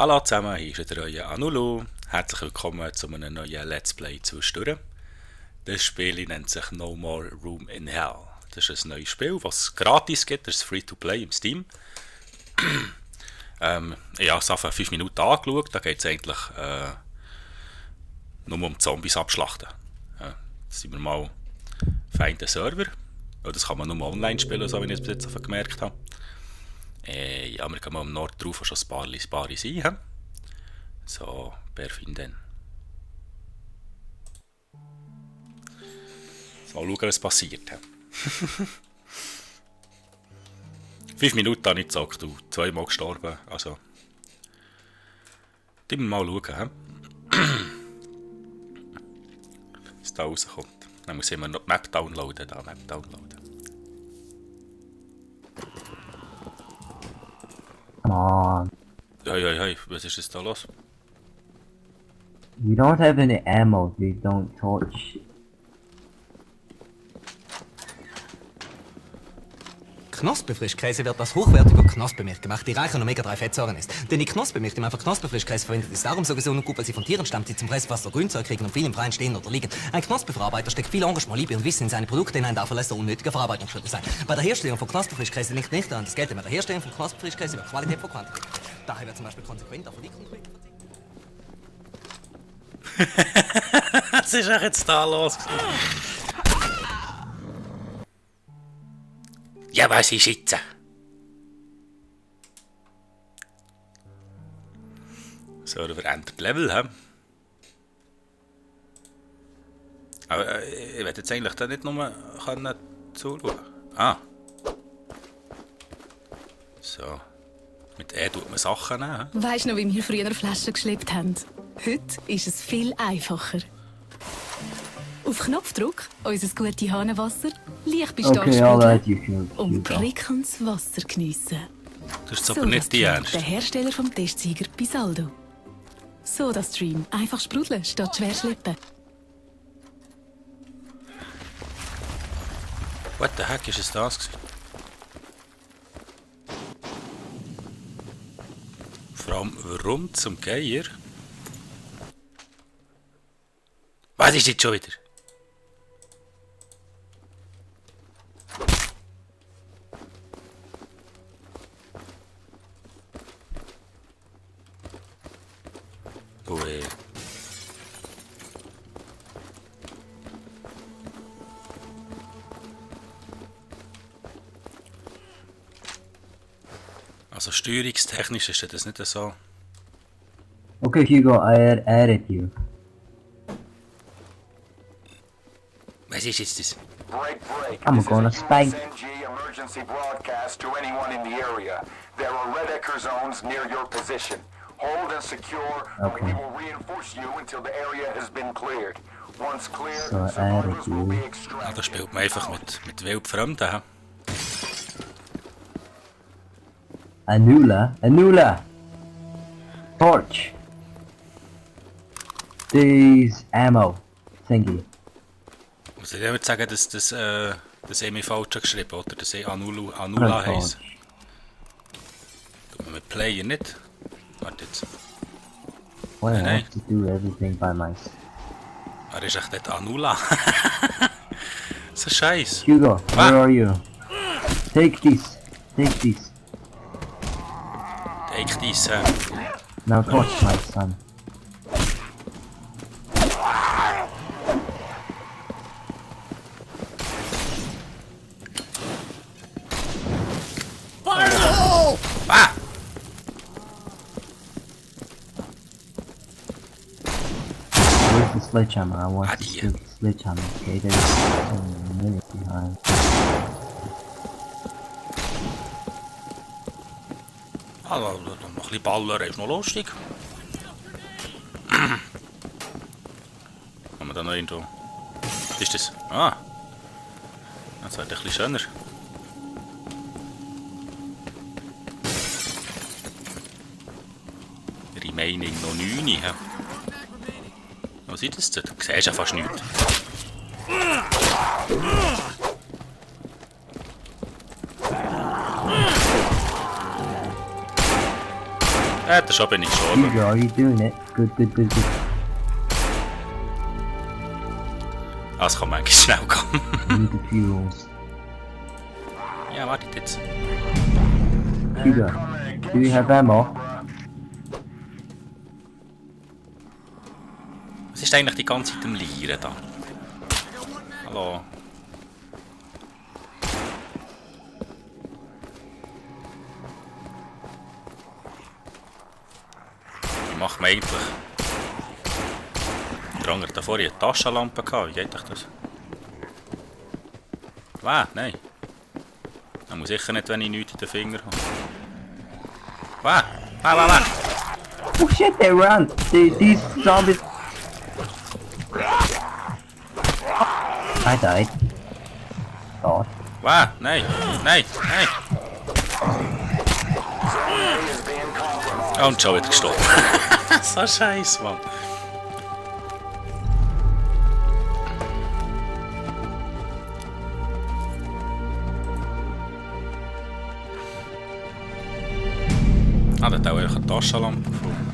Hallo zusammen, hier ist wieder euer Anulu. Herzlich willkommen zu einem neuen Let's Play zwischendurch. Das Spiel nennt sich No More Room in Hell. Das ist ein neues Spiel, das es gratis gibt, das ist Free-to-Play im Steam. Ich habe es auf 5 Minuten angeschaut, da geht es eigentlich nur um Zombies abschlachten. Jetzt sind wir mal feinde Server. Das kann man nur online spielen, so wie ich es bis jetzt gemerkt habe. Ja, wir gehen mal am Nord drauf, wo schon ein paar sind. So, wer finden? So, mal schauen, was passiert. 5 Minuten habe ich gezockt, du 2-mal gestorben. Also, die mal schauen, was da rauskommt. Dann muss ich immer noch die Map downloaden. Come on. Hey, was ist jetzt da los? We don't have any ammo, we don't torch. Knospenfrischkäse wird aus hochwertiger Knospenmilch gemacht, die reich an Omega-3-Fettsäuren ist. Denn die Knospenmilch, die man für Knospenfrischkäse verwendet, ist darum so gesund und gut, weil sie von Tieren stammt, die zum Presswasser Grünzeug kriegen und viel im Freien stehen oder liegen. Ein Knospenverarbeiter steckt viel Engagement, Liebe und Wissen in seine Produkte hinein, dafür lässt er unnötige Verarbeitungsschritte sein. Bei der Herstellung von Knospenfrischkäse liegt nicht daran das Geld, bei der Herstellung von Knospenfrischkäse über Qualität vor Quantität. Daher wird zum Beispiel konsequent auf Verdickung Was ist denn jetzt da los? Ja, was ist jetzt? Server Entered Level, hä? Aber ich werde jetzt eigentlich da nicht nur zuschauen. Ah. So. Mit E tut man Sachen nehmen. Weisst du noch, wie wir früher Flaschen geschleppt haben? Heute ist es viel einfacher. Auf Knopfdruck unser gutes Hahnenwasser, leicht bis Okay, alright, you sprudeln can und go. prickelndes Wasser geniessen. Das ist aber nicht die Ernst. Der Hersteller vom Testsieger Bisaldo. SodaStream. Einfach sprudeln statt schwer schleppen. What the heck ist es das gewesen? Vor allem, warum zum Geier? Was ist jetzt schon wieder? Ui. Also steuerungstechnisch ist das nicht so. Okay, Hugo, I added you. Was ist jetzt das? Break. I'm This gonna is a spank. USNG emergency broadcast to anyone in the area. There are red Ecker zones near your position. Hold and secure, and Okay. we will reinforce you until the area has been cleared. Once cleared, So, survivors will be you. Ah, extracted. da spielt man einfach mit Wildfremden. Hä? Anula. Torch. These ammo. Thingy. Also ich würde sagen, dass das mich falsch geschrieben oder dass Anula heisst. Tut man mit Player nicht? Warte jetzt. Well, I Nein. have to do everything by myself. Er ist echt nicht Anula. So Scheiß. Hugo, Ah. where are you? Take this. Take this. Now torch my son. Ah! Where's the sledgehammer? I want to Adieu. steal the sledgehammer. Okay, there's a minute behind. Also, noch ein bisschen Baller ist noch lustig. Haben wir da noch irgendwo? Was ist das? Ah! Das wird ein bisschen schöner. Remaining noch 9. He? Was ist das denn? Du siehst ja fast nichts. schon bin ich gestorben. Good, are you doing it? Good, good, good, good. Ah, es kann manchmal schnell gehen. Need the fuels. Ja, wartet jetzt. Hugo, do you have ammo? Was ist eigentlich die ganze Zeit am Lieren da? Hallo? Wie macht man eigentlich? Der andere hat da vorhin eine Taschenlampe gehabt. Wie geht euch das? Nein. Das muss sicher nicht, wenn ich nichts in den Fingern habe. Oh shit, they run! These zombies... I died. God. Nein! Und schon wieder gestorben. So scheiße, Mann. Ah, der hat auch eine Taschenlampe gefunden.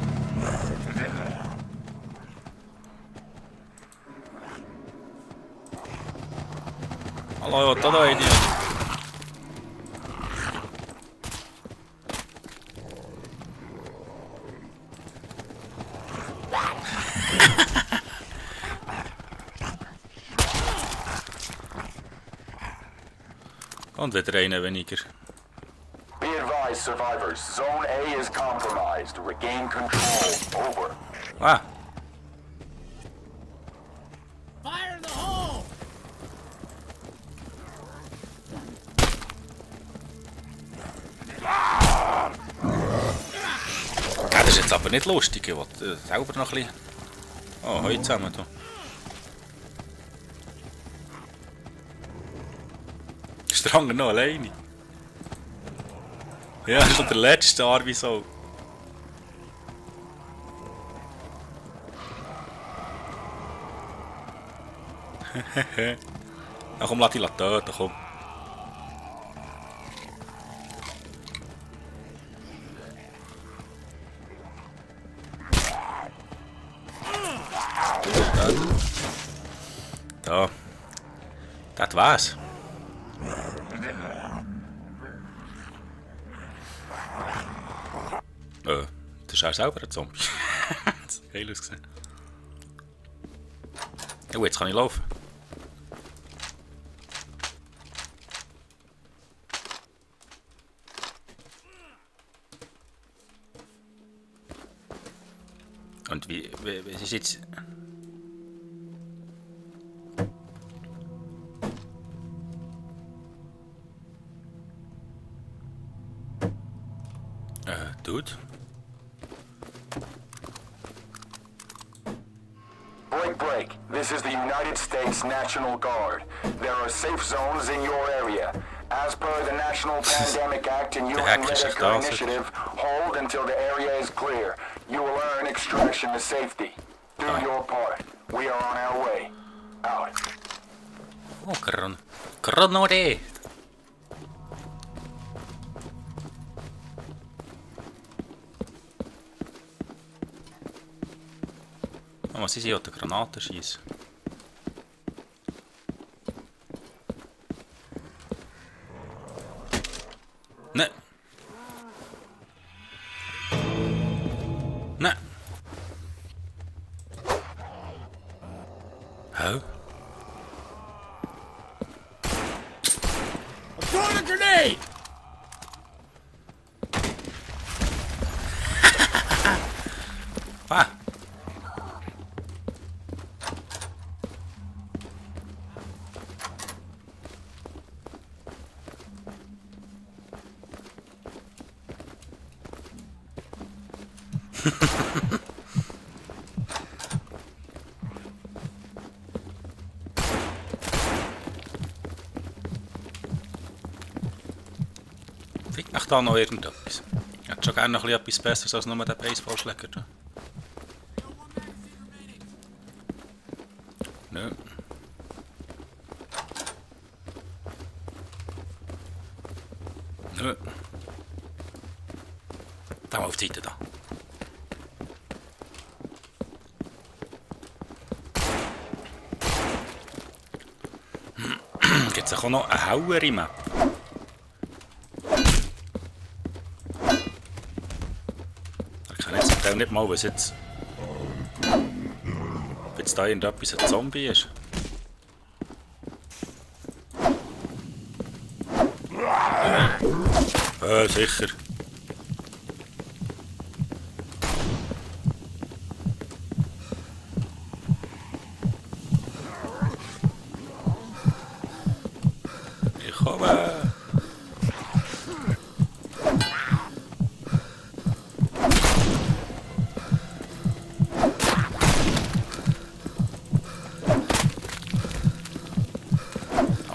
Hallo, da rein. Und wieder einer weniger. Be advised, survivors. Zone A is compromised. Regain control. Over. Ja, das ist jetzt aber nicht lustig. Ich wollte selber noch ein bisschen... Oh, heute zusammen. Da. Ist der andere noch alleine? Ja, das ist noch der letzte arme Sau. Na komm, lass dich töten, komm. Da. Das war's. Das ist auch selber ein Zombie. Das hat geil ausgesehen. Ja, jetzt kann ich laufen. Und wie ist jetzt... Dude? Break. This is the United States National Guard. There are safe zones in your area. As per the National Pandemic Act and UN heck is Medical dat? Initiative, hold until the area is clear. You will earn extraction to safety. Do your part. We are on our way. Out. Oh, Granate! Oh, was ist hier? Die Granaten schießen. Nein! Nein! Hä? Throwing a grenade! Ah! Kriegt mich da noch irgendetwas? Ich hätte schon gerne noch etwas Besseres als nur der Baseballschläger. Da. Nö. Nö. Da mal auf die Seite da. Jetzt auch noch eine hellere Map. Ich kann jetzt nicht mal, was jetzt... Ob jetzt da irgendetwas ein Zombie ist. Sicher. Ich komme.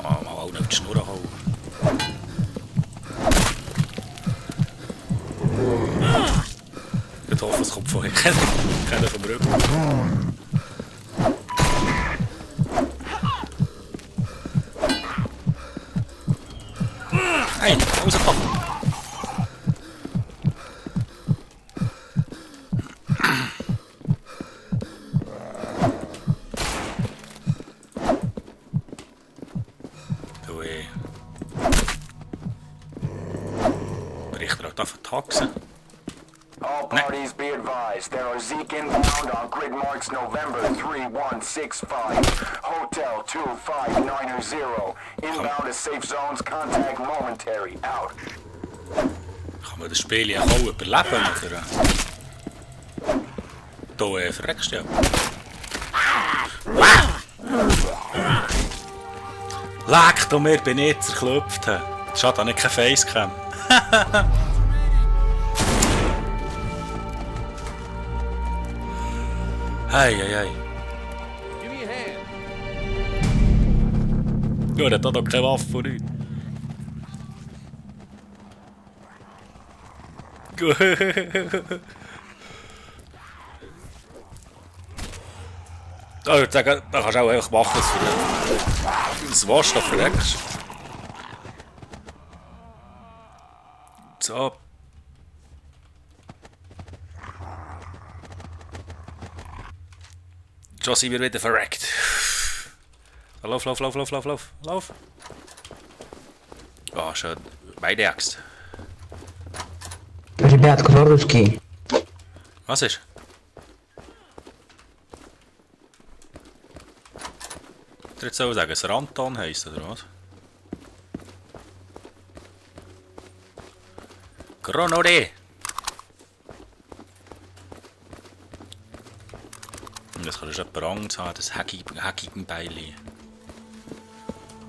Mal auch nicht die Schnur hauen. Ich hoffe, es kommt vorher keiner vom Rücken. Hey, rausgekommen! Du, Richter hat auf Taxen. All parties be advised, there are Zeke inbound on grid marks November 3165, Hotel 25990. Inbound to safe zones, contact momentary, out. Kann man das Spiel ja auch überleben, oder? Da verreckst du ja. Leck du mir, bin ich zerklopft. Schade, dass ich kein Facecam. Hey. Ja, der hat doch keine Waffe und nichts. Ich würde sagen, da kannst du auch einfach machen, dass du das Wasch noch verreckst. So. Schon sind wir wieder verreckt. Lauf. Oh, schön. Beide Axt. Ребят, кто русский? Was ist? Ich jetzt soll sagen, es Rantan heisst, oder was? Grenade! Das kann schon jemand haben, das hackigen Beili.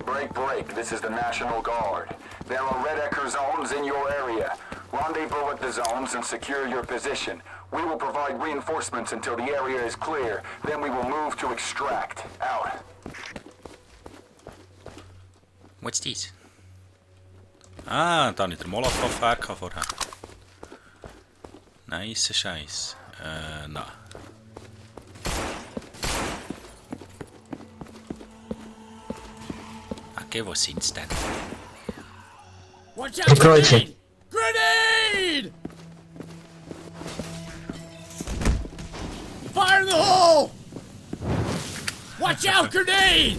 Break, this is the National Guard. There are Red Ecker zones in your area. Rendezvous at the zones and secure your position. We will provide reinforcements until the area is clear. Then we will move to extract. Out. What's this? Ah, da habe ich den Molotov her vorher. Nice Scheiß. Nein. Okay, wo sind's denn? Откройте. Grenade! Fire in the hole! Watch out, grenade!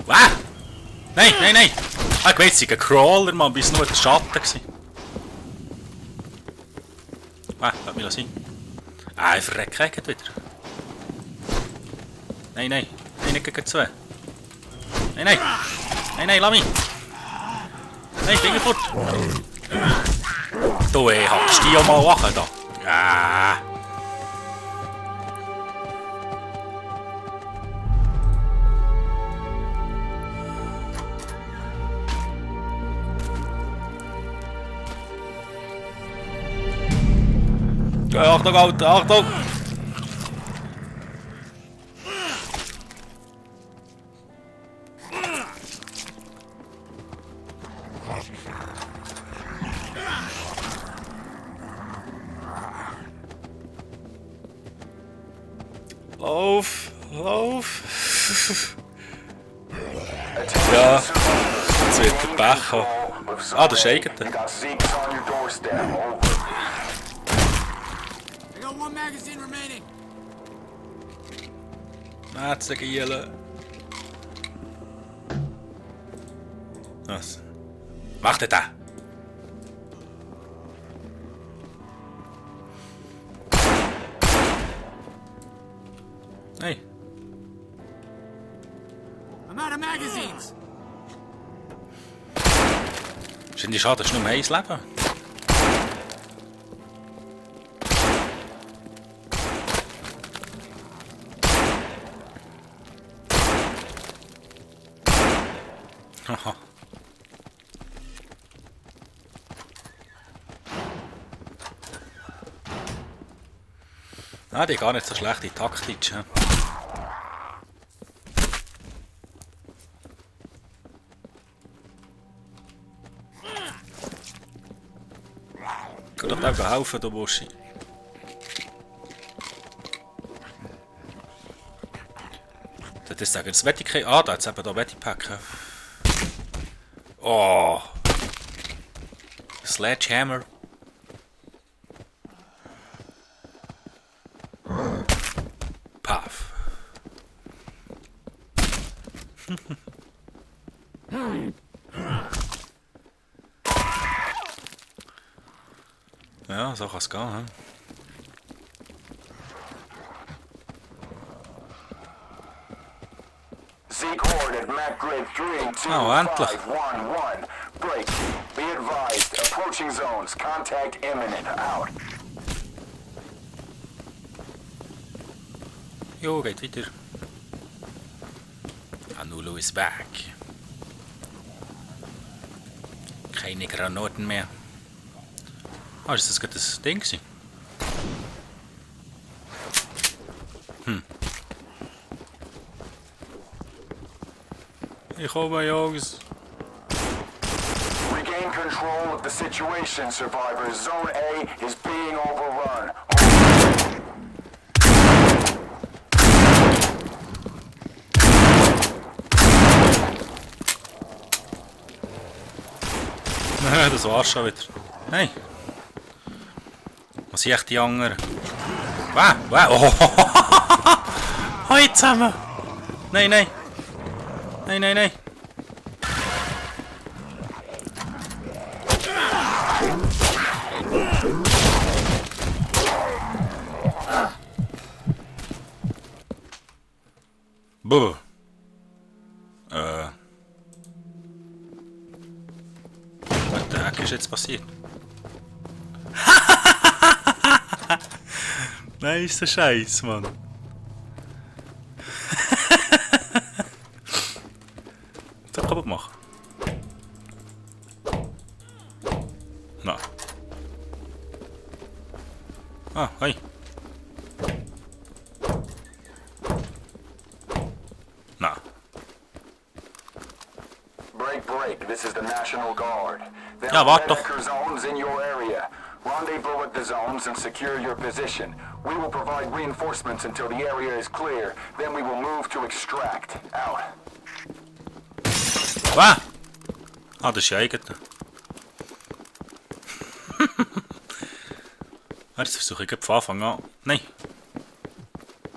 Was? Nein! Ah, ich weiß, es ist ein Crawler, Mann, bis nur der Schatten war. Lass mich sein. Ah, ich verrecke wieder. Nein, nicht gegen zwei. Nein, lass mich. Nein, Finger fort. Du, hackst die ja mal wachen da. Ja. Achtung, Alter, Achtung! Lauf! Ja, jetzt wird der Pech haben. Ah, der Shaker. You got Zeke's on your doorstep. Over. I got one magazine remaining. Mätzengielen. Was? Mach denn da? Hey. I'm out of magazines. Wahrscheinlich schade, dass du nur eins Leben. Haha. Ah, die gar nicht so schlechte Taktik. Ja. Kann doch auch helfen, du Buschi. Das ist sagen, das wette ich da jetzt eben da wette ich packen. Oh. Sledgehammer. Puff. Ja, so kann es gehen. He? Zeke Horde at map grid 32511. Break. Be advised. Approaching zones. Contact imminent. Out. Jo, geht weiter. Anulo is back. Keine Granaten mehr. Ah, ist das gerade das Ding gewesen? Ich komme, Jungs. Regain control of the situation, survivors. Zone A is being overrun. Das war's schon wieder. Hey. Was sind echt die anderen? Wow. Oh. Hoi zusammen. Nein. Nein. Buh. Was der Heck ist jetzt passiert? Nein, ist der Scheiß, Mann. Das kaputt machen. Na. Ah, hi. Na. Break. This is the National Guard. There Ja, are warte doch. Red zones in your area. Rendezvous at the zones and secure your position. We will provide reinforcements until the area is clear. Then we will move to extract. Out. Was? Ah, das ist ja eigen. Jetzt versuche ich von Anfang an. Nein.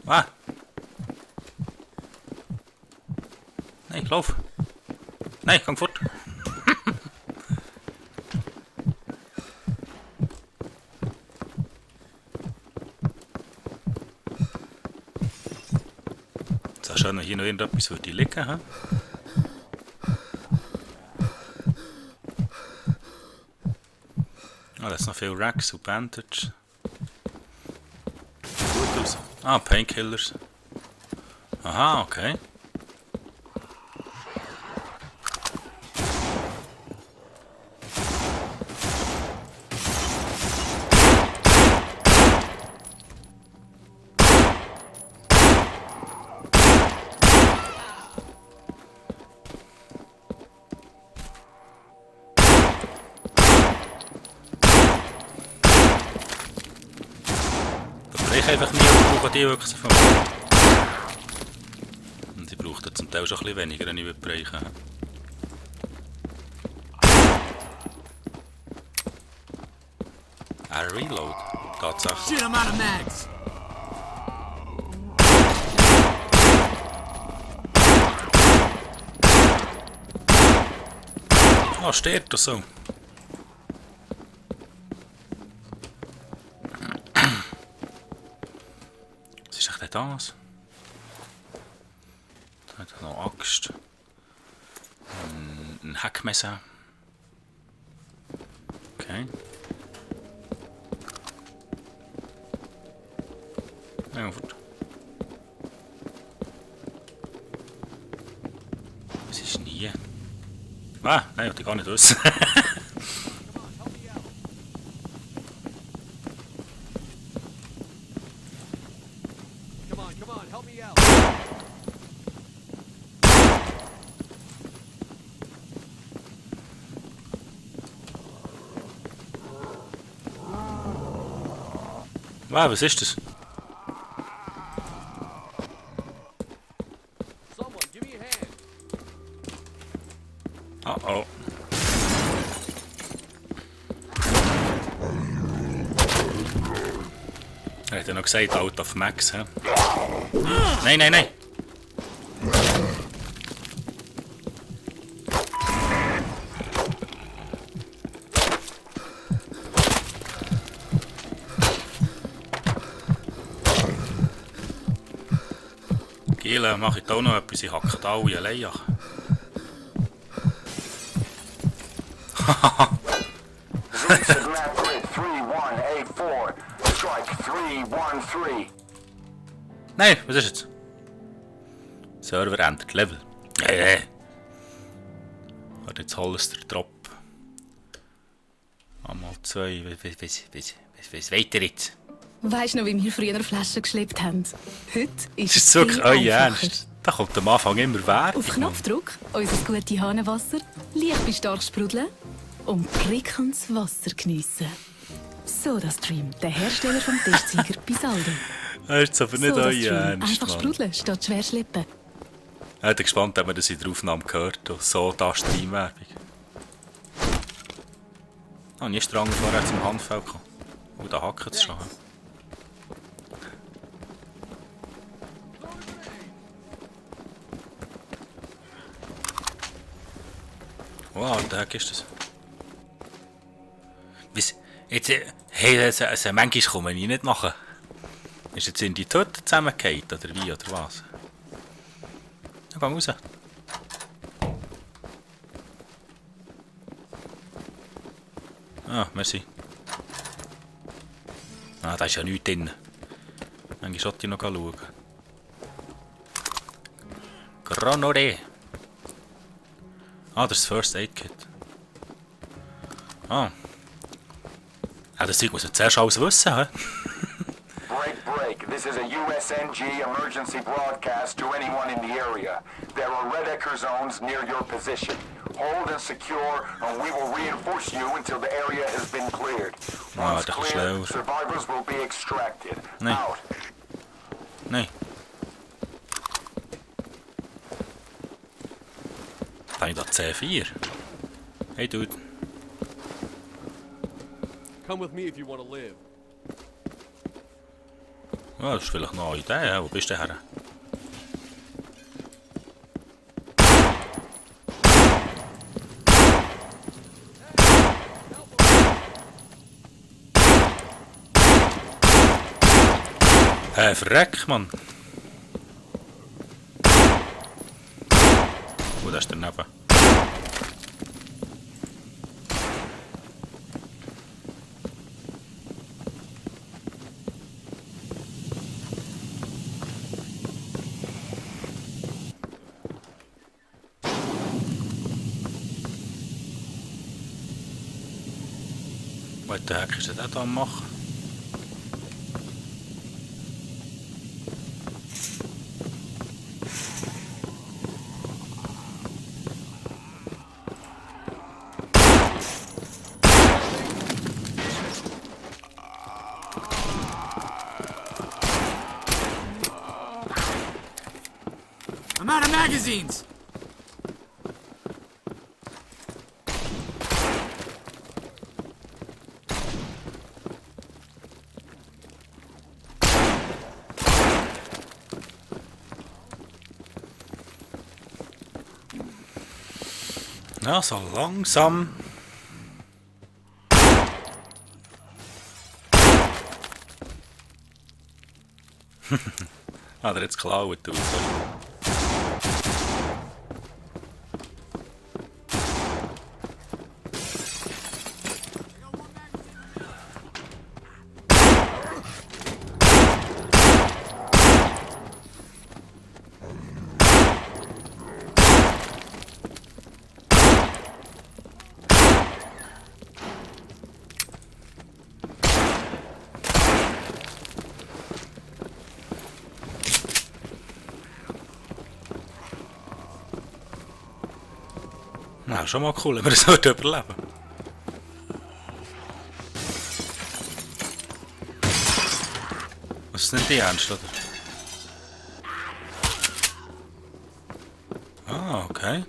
Was? Nein, lauf. Nein, komm fort. So schön, hier noch irgendetwas würde liegen. He? Ah, da ist noch viel Racks und Bandage. Gut aus. Ah, Painkillers. Aha, okay. Ich einfach nie, brauche die wirklich so viel. Und ich brauche zum Teil schon ein bisschen weniger, wenn ich bereiche. Ein Reload. Tatsache. Shit, I'm out of mags. Ah, stirbt das so. Was ist echt das? Da hat er noch Axt. Ein Hackmesser. Okay. Ja, gut. Was ist denn hier? Ah, nein, ich will gar nicht wissen. Come on, help me out. Wow, was ist das? Someone, give me a hand. Oh oh. Er hat ja noch gesagt, out of max, hä? Nein, nein, nein! Giele, mach ich da noch etwas? Ich hacke da alle allein an. Zeus of map grid 3184. Strike 313. Nein, was ist jetzt? Server ändert Level. Hat jetzt Hollister Drop. Einmal 2. Was weiter jetzt? Weisst du noch, wie wir früher Flaschen geschleppt haben? Heute ist Das ist es wirklich viel euer einfacher. Ernst. Da kommt am Anfang immer Werbung. Auf Knopfdruck unser gutes Hahnenwasser, leicht bis stark sprudeln und prickelndes Wasser geniessen. SodaStream, der Hersteller vom Testsieger Bisaldo. Das ist aber nicht euer SodaStream, Ernst, einfach Mann. sprudeln statt schwer schleppen. Ich bin gespannt, ob man das in der Aufnahme gehört. So, da Stream-Werbung. Oh, nie Strang vorher zum Handfeld gekommen. Oh, da hackt es schon. Wow, der Heck ist das. Was? Jetzt, hey, manchmal komme ich nicht machen. Ist jetzt in die Tüte zusammengefallen, oder wie, oder was? Ja, geh raus. Ah, merci. Ah, da ist ja nichts drin. Manchmal sollte ich noch schauen. Granore. Ah, das ist das First Aid Kit. Ah. Ja, das Zeug muss man zuerst alles wissen, hä? Break. This is a USNG emergency broadcast to anyone in the area. There are red Ecker zones near your position. Hold and secure, and we will reinforce you until the area has been cleared. Ah, Once dat is clear, slow. survivors will be extracted. Nee. Out. Nee. Da habe ich da C4. Hey, Dude. Come with me if you want to live. Ja, das ist vielleicht noch eine Idee. Ja. Wo bist du her? Verreck, Mann. Oh, das ist daneben. What the heck is er dat dan nog? I'm out of magazines. Ja, so langsam. Ah, der hat es geklaut, du. Na, schon mal cool, wenn wir das heute überleben. Was ist denn die Ernst, oder? Ah, okay.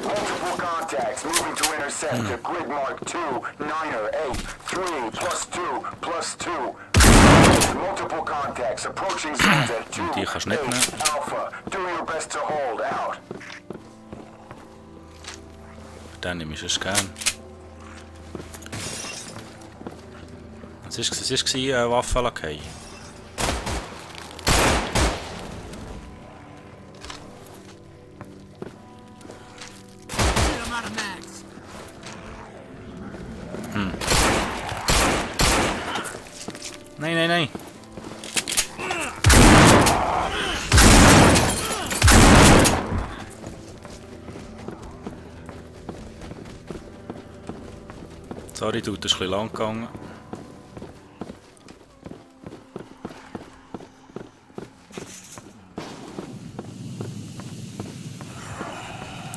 Multiple contacts moving to intercept the grid mark 2, 9er, 8, 3, +2, +2. Multiple contacts approaching zones at 2, Die kannst du nicht 8, nehmen. Alpha. Do your best to hold out. Dann nehme ich es gern. Was war eine Waffenlackei? Shit, I'm out of mags. Nein, nein, nein. Sorry, du, das ist ein bisschen lang gegangen.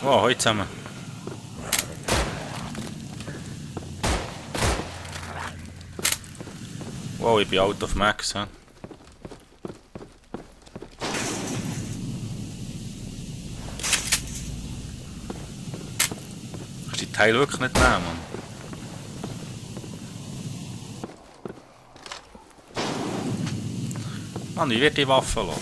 Oh, heute zusammen. Wow, ich bin out of max. He? Kannst du die Teile wirklich nicht nehmen, Mann? Mann, wie wird die Waffe los?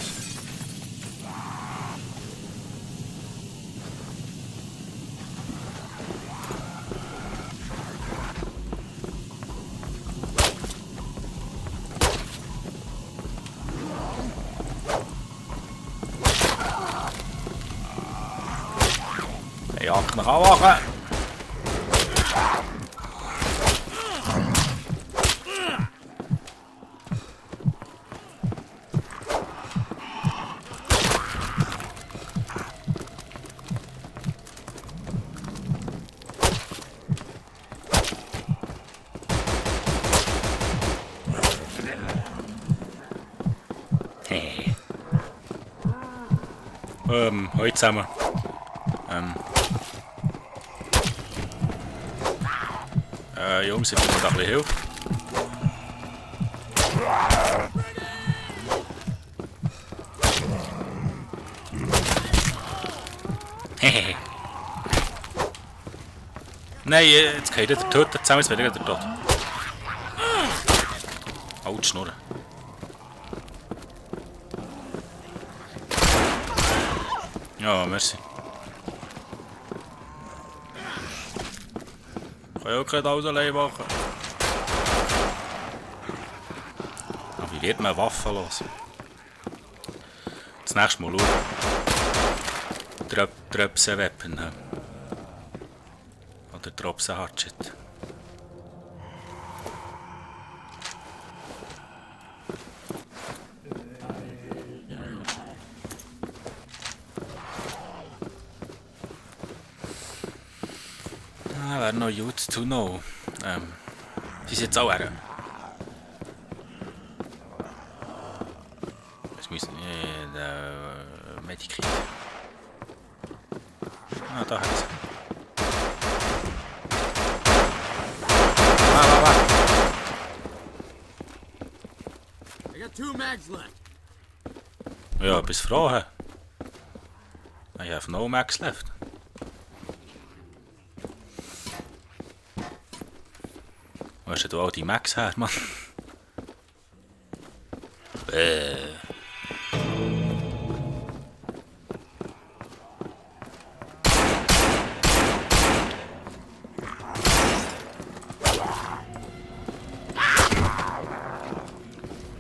Ja, kann anwachen. Heute zusammen. Jungs, ich brauche da ein bisschen Hilfe. Nein, jetzt geht der Tote zusammen, jetzt wird er tot. Oh, die Schnurren. Ja, merci. Ich kann ja auch nicht alles allein machen. Aber wie wird man Waffen los? Das nächste Mal schauen. Drops a Weapon. Oder Drops a Hatchet. Wäre noch gut to know. Sie ist jetzt auch her. Jetzt müssen wir Medikit. Ah, da hat sie. I got 2 mags left. Ja, bis Fragen. I have no max left. Wo hast du all die Max her, Mann?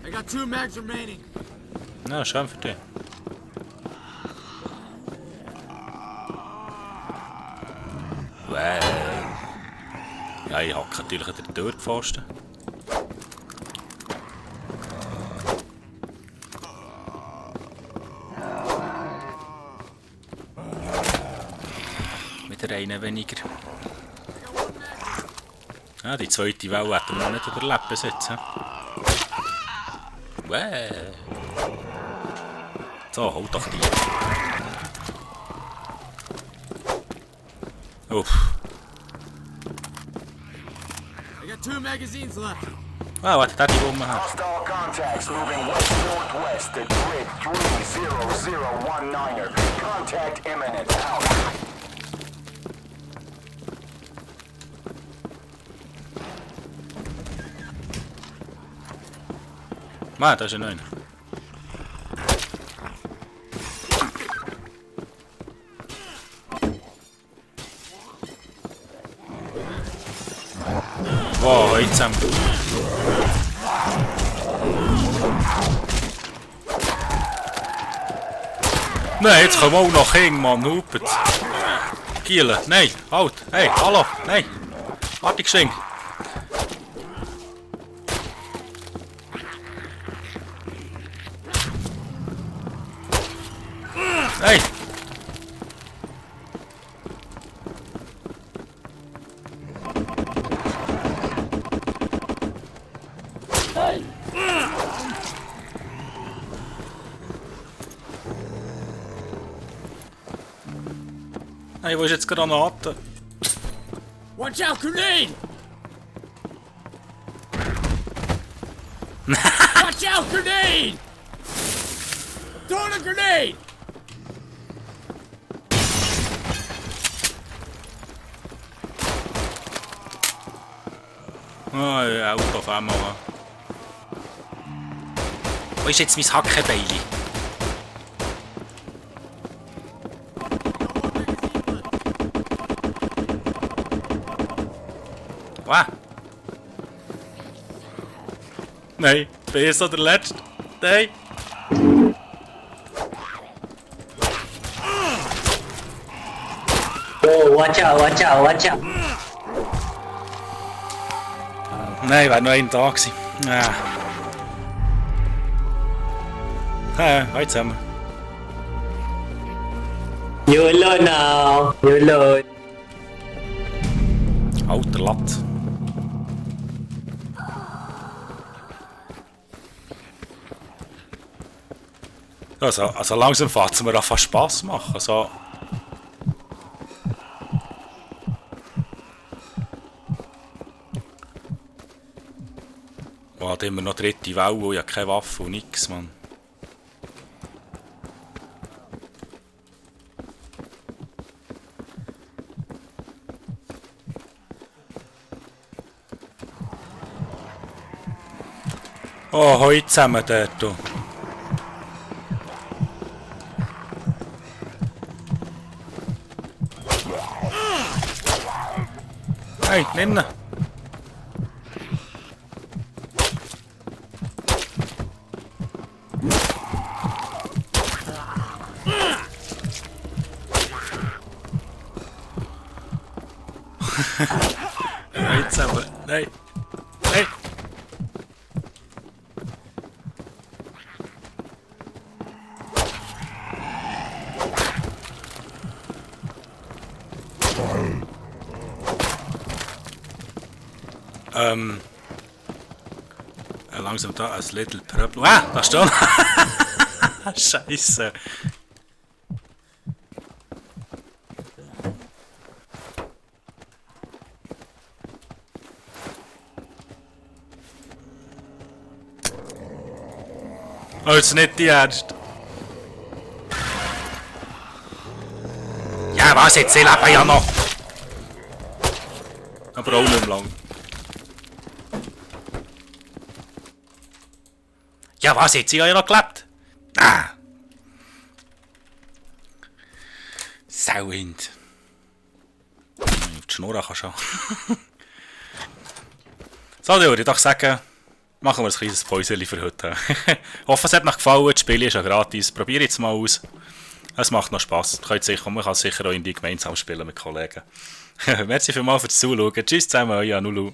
I got 2 mags remaining. Na, schön für dich. Ja, ich hacke natürlich an der Türpfosten. Wieder einen weniger. Ja, die zweite Welle hätten wir noch nicht überlebt bis jetzt. So, halt doch die. Uff. I got 2 magazines left. Ah, warte, da die Wumme hat. Hostile contacts moving west-northwest to grid 30019er. Contact imminent. Out. Mann, da ist ein Neuner. Wow, heute zusammen. Nein, jetzt kommen wir auch noch hin, Mann, hupet. Gielen, nein, halt, hey, hallo, nein. Warte, geschenkt. Hey! Hey, wo ist jetzt Granate? Watch out, grenade! Watch out, grenade! Throwing a grenade! Oh, ja, Auto auf einmal. Wo ist jetzt mein Hackenbeili? Wow. Nein, bin ich so der Letzte? Nein. Oh, watch out, watch out, watch out. Nein, wäre noch ein da gewesen. Ja. Heute zusammen. YOLO now, YOLO. Alter Latt. Also langsam fängt es mir an fast Spass machen. Also, man hat immer noch dritte Welle und ja keine Waffe und nix, Mann. Oh, heute zusammen dort. Du. Hey, nimm ihn. Heute zusammen. Nein. Nein. Langsam da ein little problem. Ah, da steht. Scheiße. Oh, jetzt nicht die Ernst. Ja, was jetzt? Sie leben ja noch. Aber auch nicht mehr lang. Ja, was jetzt? Sie haben ja noch gelebt. Ah! Sauwind. Auf die Schnur kannst du auch. So, dann würde ich doch sagen, machen wir ein kleines Päuschen für heute. Ich hoffe, es hat euch gefallen. Das Spiel ist ja gratis. Probiert jetzt mal aus. Es macht noch Spass. Man kann sicher auch in die gemeinsam spielen mit Kollegen. Merci vielmals fürs Zuschauen. Tschüss zusammen, euer Nulu.